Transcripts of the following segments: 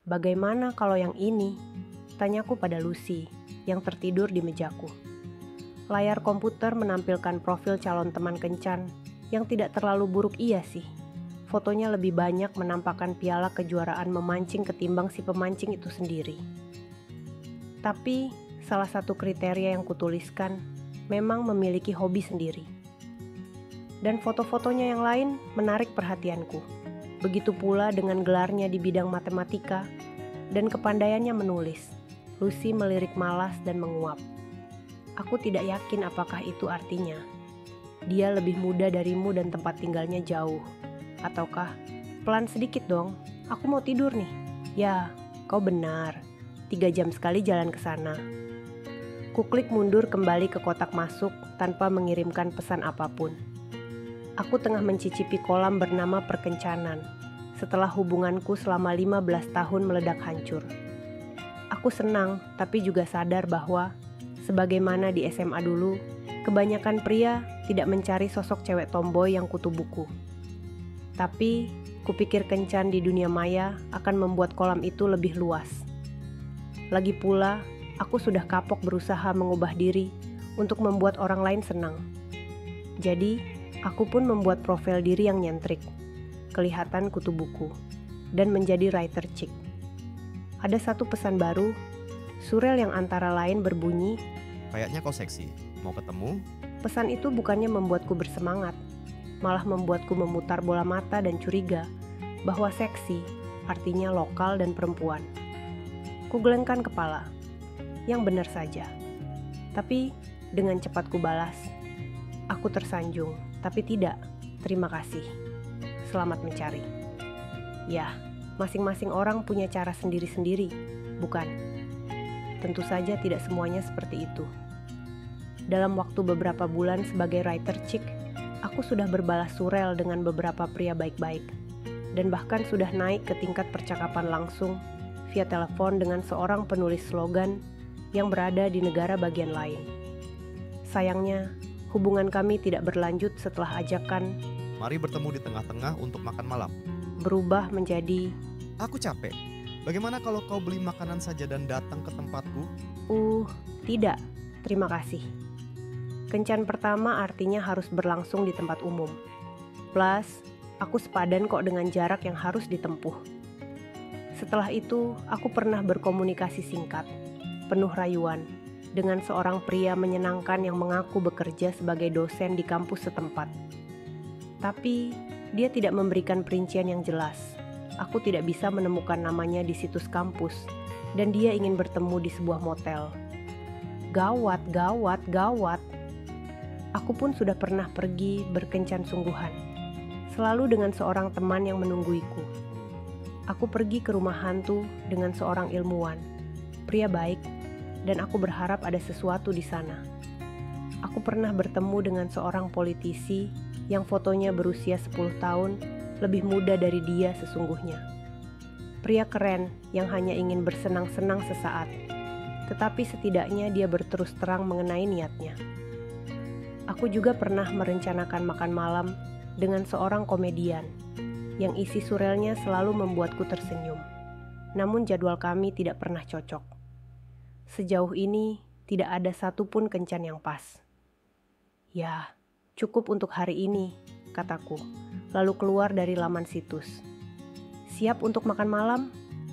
Bagaimana kalau yang ini? Tanyaku pada Lucy, yang tertidur di mejaku. Layar komputer menampilkan profil calon teman kencan, yang tidak terlalu buruk iya sih. Fotonya lebih banyak menampakkan piala kejuaraan memancing ketimbang si pemancing itu sendiri. Tapi, salah satu kriteria yang kutuliskan memang memiliki hobi sendiri. Dan foto-fotonya yang lain menarik perhatianku. Begitu pula dengan gelarnya di bidang matematika dan kepandaiannya menulis. Lucy melirik malas dan menguap. Aku tidak yakin apakah itu artinya. Dia lebih muda darimu dan tempat tinggalnya jauh. Ataukah, pelan sedikit dong, aku mau tidur nih. Ya, kau benar. 3 jam sekali jalan ke sana. Kuklik mundur kembali ke kotak masuk tanpa mengirimkan pesan apapun. Aku tengah mencicipi kolam bernama perkencanan setelah hubunganku selama 15 tahun meledak hancur. Aku senang tapi juga sadar bahwa sebagaimana di SMA dulu, kebanyakan pria tidak mencari sosok cewek tomboy yang kutu buku. Tapi, kupikir kencan di dunia maya akan membuat kolam itu lebih luas. Lagi pula, aku sudah kapok berusaha mengubah diri untuk membuat orang lain senang. Jadi, aku pun membuat profil diri yang nyentrik, kelihatan kutu buku, dan menjadi writer chick. Ada satu pesan baru, surel yang antara lain berbunyi, Kayaknya kau seksi. Mau ketemu? pesan itu bukannya membuatku bersemangat, malah membuatku memutar bola mata dan curiga bahwa seksi artinya lokal dan perempuan. Kugelengkan kepala, yang benar saja. Tapi dengan cepat kubalas, aku tersanjung, tapi tidak, terima kasih. Selamat mencari. Ya, masing-masing orang punya cara sendiri-sendiri, bukan? Tentu saja tidak semuanya seperti itu. Dalam waktu beberapa bulan sebagai writer chick, aku sudah berbalas surel dengan beberapa pria baik-baik, dan bahkan sudah naik ke tingkat percakapan langsung via telepon dengan seorang penulis slogan yang berada di negara bagian lain. Sayangnya, hubungan kami tidak berlanjut setelah ajakan Mari bertemu di tengah-tengah untuk makan malam. berubah menjadi, Aku capek. Bagaimana kalau kau beli makanan saja dan datang ke tempatku? tidak, terima kasih. Kencan pertama artinya harus berlangsung di tempat umum. Plus, aku sepadan kok dengan jarak yang harus ditempuh. Setelah itu, aku pernah berkomunikasi singkat, penuh rayuan, dengan seorang pria menyenangkan yang mengaku bekerja sebagai dosen di kampus setempat. Tapi, dia tidak memberikan perincian yang jelas. Aku tidak bisa menemukan namanya di situs kampus, dan dia ingin bertemu di sebuah motel. Gawat, gawat, gawat. Aku pun sudah pernah pergi berkencan sungguhan, selalu dengan seorang teman yang menungguiku. Aku pergi ke rumah hantu dengan seorang ilmuwan, pria baik, dan aku berharap ada sesuatu di sana. Aku pernah bertemu dengan seorang politisi yang fotonya berusia 10 tahun lebih muda dari dia sesungguhnya. Pria keren yang hanya ingin bersenang-senang sesaat, tetapi setidaknya dia berterus terang mengenai niatnya. Aku juga pernah merencanakan makan malam dengan seorang komedian yang isi surelnya selalu membuatku tersenyum. Namun jadwal kami tidak pernah cocok. Sejauh ini tidak ada satupun kencan yang pas. Ya, cukup untuk hari ini, kataku, lalu keluar dari laman situs. Siap untuk makan malam?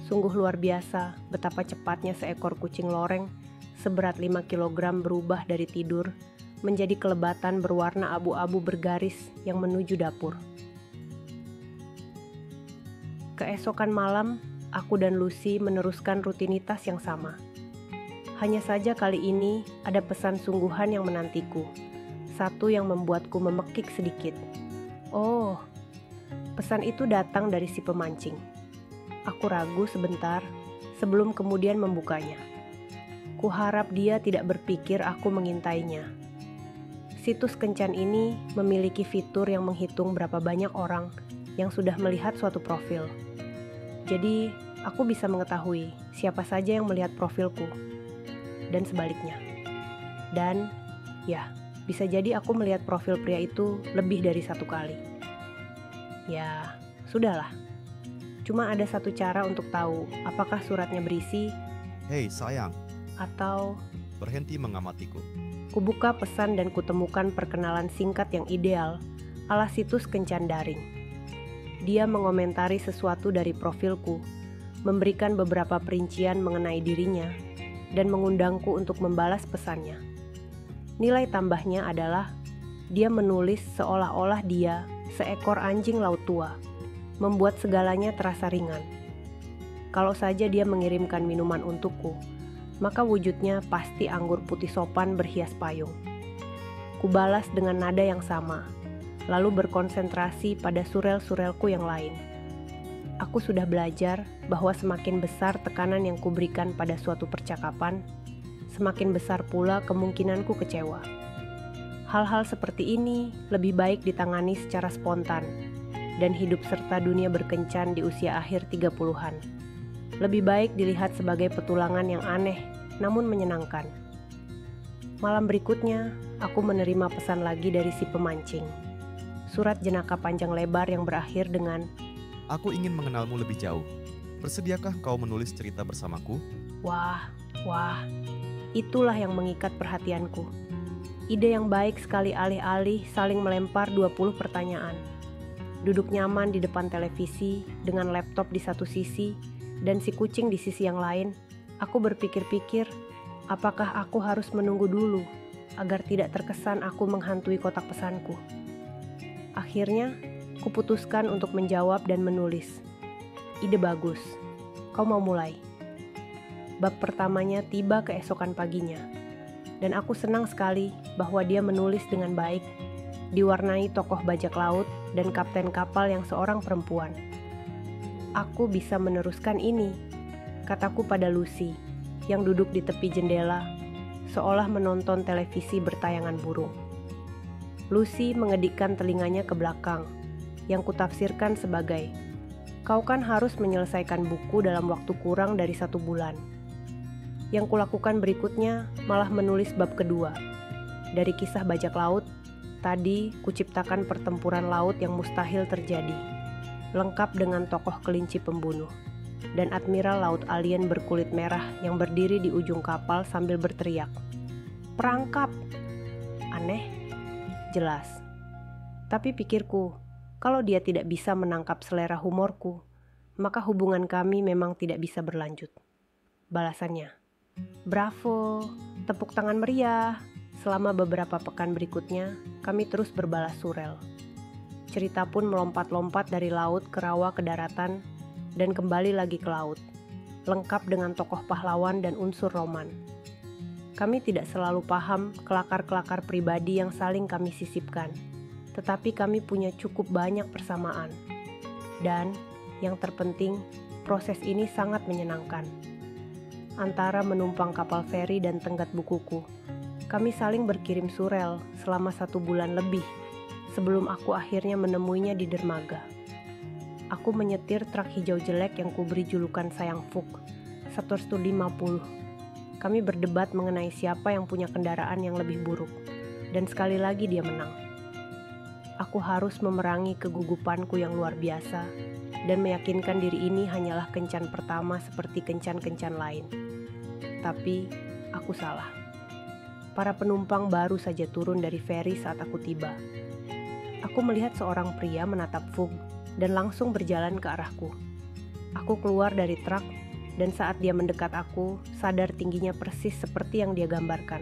Sungguh luar biasa betapa cepatnya seekor kucing loreng seberat 5 kg berubah dari tidur menjadi kelebatan berwarna abu-abu bergaris yang menuju dapur. Keesokan malam, aku dan Lucy meneruskan rutinitas yang sama. Hanya saja kali ini ada pesan sungguhan yang menantiku. Satu yang membuatku memekik sedikit. Oh, pesan itu datang dari si pemancing. Aku ragu sebentar sebelum kemudian membukanya. Kuharap dia tidak berpikir aku mengintainya. Situs kencan ini memiliki fitur yang menghitung berapa banyak orang yang sudah melihat suatu profil. Jadi, aku bisa mengetahui siapa saja yang melihat profilku, dan sebaliknya. Dan, ya, bisa jadi aku melihat profil pria itu lebih dari 1 kali. Ya, sudahlah. Cuma ada satu cara untuk tahu apakah suratnya berisi Hei sayang, atau berhenti mengamatiku. kubuka pesan dan kutemukan perkenalan singkat yang ideal ala situs kencan daring. Dia mengomentari sesuatu dari profilku, memberikan beberapa perincian mengenai dirinya, dan mengundangku untuk membalas pesannya. Nilai tambahnya adalah dia menulis seolah-olah dia seekor anjing laut tua, membuat segalanya terasa ringan. Kalau saja dia mengirimkan minuman untukku, maka wujudnya pasti anggur putih sopan berhias payung. Kubalas dengan nada yang sama, lalu berkonsentrasi pada surel-surelku yang lain. Aku sudah belajar bahwa semakin besar tekanan yang kuberikan pada suatu percakapan, semakin besar pula kemungkinanku kecewa. Hal-hal seperti ini lebih baik ditangani secara spontan dan hidup serta dunia berkencan di usia akhir 30-an. Lebih baik dilihat sebagai petualangan yang aneh namun menyenangkan. Malam berikutnya, aku menerima pesan lagi dari si pemancing. Surat jenaka panjang lebar yang berakhir dengan Aku ingin mengenalmu lebih jauh. Bersediakah kau menulis cerita bersamaku? wah, itulah yang mengikat perhatianku. Ide yang baik sekali alih-alih saling melempar 20 pertanyaan. Duduk nyaman di depan televisi dengan laptop di satu sisi dan si kucing di sisi yang lain, aku berpikir-pikir, apakah aku harus menunggu dulu agar tidak terkesan aku menghantui kotak pesanku. Akhirnya, kuputuskan untuk menjawab dan menulis. Ide bagus. Kau mau mulai? Bab pertamanya tiba keesokan paginya, dan aku senang sekali bahwa dia menulis dengan baik, diwarnai tokoh bajak laut dan kapten kapal yang seorang perempuan. Aku bisa meneruskan ini, kataku pada Lucy, yang duduk di tepi jendela, seolah menonton televisi bertayangan burung. Lucy mengedikkan telinganya ke belakang, yang kutafsirkan sebagai, kau kan harus menyelesaikan buku dalam waktu kurang dari 1 bulan. Yang kulakukan berikutnya malah menulis bab kedua. Dari kisah bajak laut, tadi kuciptakan pertempuran laut yang mustahil terjadi, lengkap dengan tokoh kelinci pembunuh, dan admiral laut alien berkulit merah yang berdiri di ujung kapal sambil berteriak, "Perangkap!" Aneh? Jelas. Tapi pikirku, kalau dia tidak bisa menangkap selera humorku, maka hubungan kami memang tidak bisa berlanjut. Balasannya, "Bravo, tepuk tangan meriah." Selama beberapa pekan berikutnya, kami terus berbalas surel. Cerita pun melompat-lompat dari laut ke rawa ke daratan dan kembali lagi ke laut, lengkap dengan tokoh pahlawan dan unsur roman. Kami tidak selalu paham kelakar-kelakar pribadi yang saling kami sisipkan, tetapi kami punya cukup banyak persamaan. Dan, yang terpenting, proses ini sangat menyenangkan. Antara menumpang kapal feri dan tenggat bukuku, kami saling berkirim surel selama 1 bulan lebih sebelum aku akhirnya menemuinya di dermaga. Aku menyetir truk hijau jelek yang kuberi julukan Sayang Fuk, 150. Kami berdebat mengenai siapa yang punya kendaraan yang lebih buruk, dan sekali lagi dia menang. Aku harus memerangi kegugupanku yang luar biasa dan meyakinkan diri ini hanyalah kencan pertama seperti kencan-kencan lain. Tapi, aku salah. Para penumpang baru saja turun dari feri saat aku tiba. Aku melihat seorang pria menatap Fug dan langsung berjalan ke arahku. Aku keluar dari truk dan saat dia mendekat aku, sadar tingginya persis seperti yang dia gambarkan.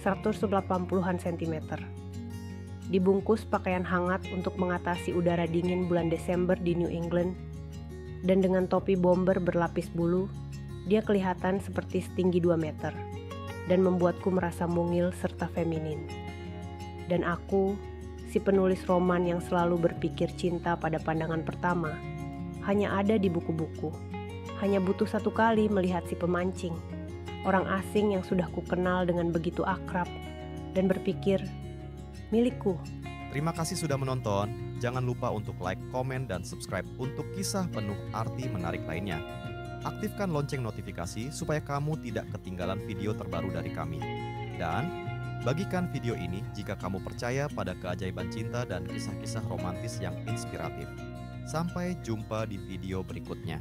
180-an sentimeter. Dibungkus pakaian hangat untuk mengatasi udara dingin bulan Desember di New England, dan dengan topi bomber berlapis bulu, dia kelihatan seperti setinggi 2 meter, dan membuatku merasa mungil serta feminin. Dan aku, si penulis roman yang selalu berpikir cinta pada pandangan pertama, hanya ada di buku-buku. Hanya butuh 1 kali melihat si pemancing, orang asing yang sudah kukenal dengan begitu akrab, dan berpikir, milikku. Terima kasih sudah menonton. Jangan lupa untuk like, komen, dan subscribe untuk kisah penuh arti menarik lainnya. Aktifkan lonceng notifikasi supaya kamu tidak ketinggalan video terbaru dari kami. Dan bagikan video ini jika kamu percaya pada keajaiban cinta dan kisah-kisah romantis yang inspiratif. Sampai jumpa di video berikutnya.